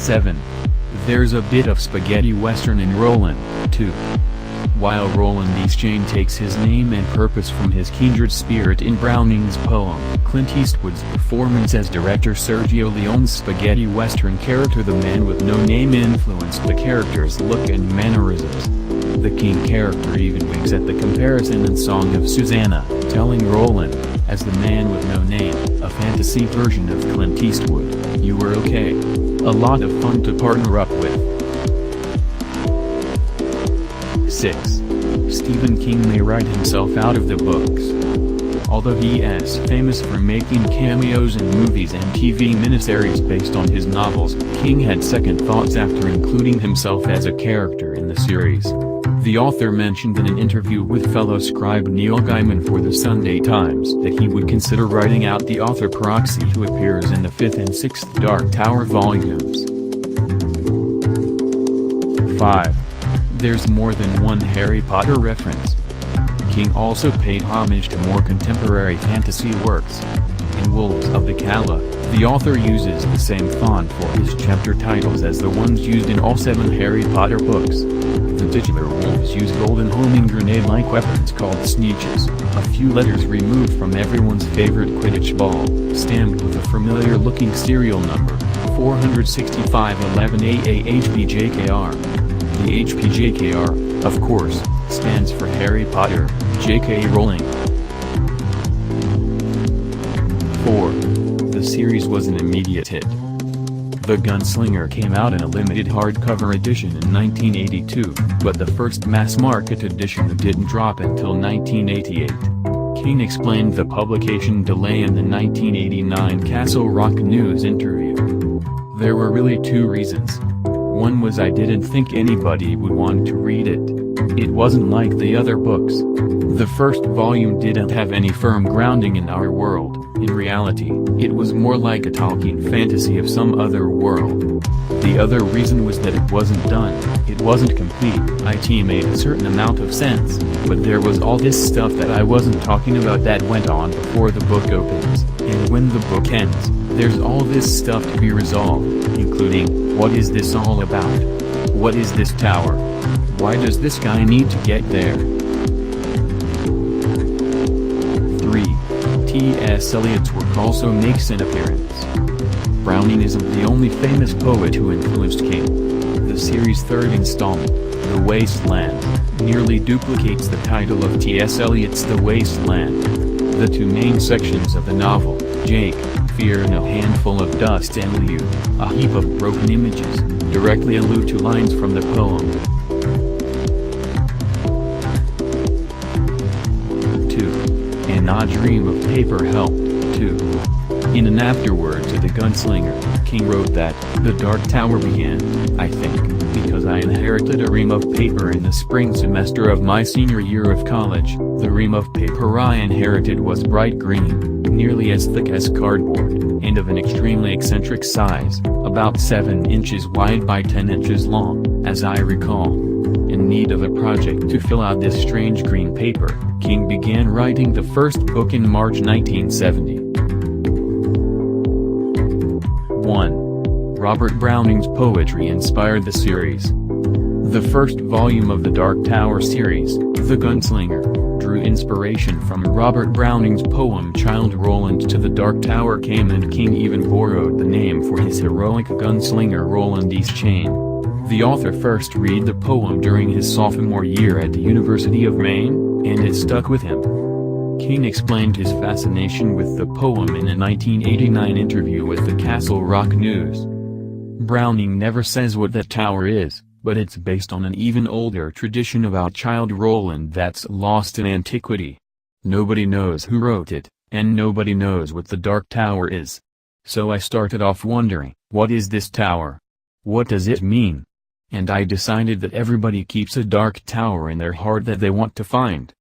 7. There's a bit of spaghetti western in Roland, too. While Roland Eastchain takes his name and purpose from his kindred spirit in Browning's poem, Clint Eastwood's performance as director Sergio Leone's spaghetti western character the man with no name influenced the character's look and mannerisms. The King character even winks at the comparison in Song of Susanna, telling Roland, as the man with no name, a fantasy version of Clint Eastwood, "You were okay. A lot of fun to partner up with." 6. Stephen King may write himself out of the books. Although he is famous for making cameos in movies and TV miniseries based on his novels, King had second thoughts after including himself as a character in the series. The author mentioned in an interview with fellow scribe Neil Gaiman for the Sunday Times that he would consider writing out the author proxy who appears in the 5th and 6th Dark Tower volumes. 5. There's more than one Harry Potter reference. King also paid homage to more contemporary fantasy works. In Wolves of the Calla, the author uses the same font for his chapter titles as the ones used in all 7 Harry Potter books. The titular wolves use golden homing grenade-like weapons called sneeches, a few letters removed from everyone's favorite Quidditch ball, stamped with a familiar-looking serial number, 46511AAHPJKR. The HPJKR, of course, stands for Harry Potter, J.K. Rowling. 4. The series was an immediate hit. The Gunslinger came out in a limited hardcover edition in 1982, but the first mass-market edition didn't drop until 1988. King explained the publication delay in the 1989 Castle Rock News interview. "There were really 2 reasons. One was I didn't think anybody would want to read it. It wasn't like the other books. The first volume didn't have any firm grounding in our world. In reality, it was more like a Tolkien fantasy of some other world. The other reason was that it wasn't done, it wasn't complete. It made a certain amount of sense, but there was all this stuff that I wasn't talking about that went on before the book opens, and when the book ends, there's all this stuff to be resolved, including, what is this all about? What is this tower? Why does this guy need to get there?" 3. T.S. Eliot's work also makes an appearance. Browning isn't the only famous poet who influenced King. The series' 3rd installment, The Waste Land, nearly duplicates the title of T.S. Eliot's The Waste Land. The 2 main sections of the novel, Jake, Fear and a Handful of Dust and Liu, a heap of broken images, directly allude to lines from the poem. 2. And I Dream of Paper helped, too. In an afterword to The Gunslinger, King wrote that, "The Dark Tower began, I think, because I inherited a ream of paper in the spring semester of my senior year of college. The ream of paper I inherited was bright green, nearly as thick as cardboard, and of an extremely eccentric size, about 7 inches wide by 10 inches long, as I recall. In need of a project to fill out this strange green paper, King began writing the first book in March 1970. 1. Robert Browning's poetry inspired the series. The first volume of the Dark Tower series, The Gunslinger, drew inspiration from Robert Browning's poem Childe Roland. To the Dark Tower came, and King even borrowed the name for his heroic gunslinger Roland Eastchain. The author first read the poem during his sophomore year at the University of Maine, and it stuck with him. King explained his fascination with the poem in a 1989 interview with the Castle Rock News. Browning never says what that tower is, but it's based on an even older tradition about Childe Roland that's lost in antiquity. Nobody knows who wrote it, and nobody knows what the Dark Tower is. So I started off wondering, what is this tower? What does it mean? And I decided that everybody keeps a dark tower in their heart that they want to find.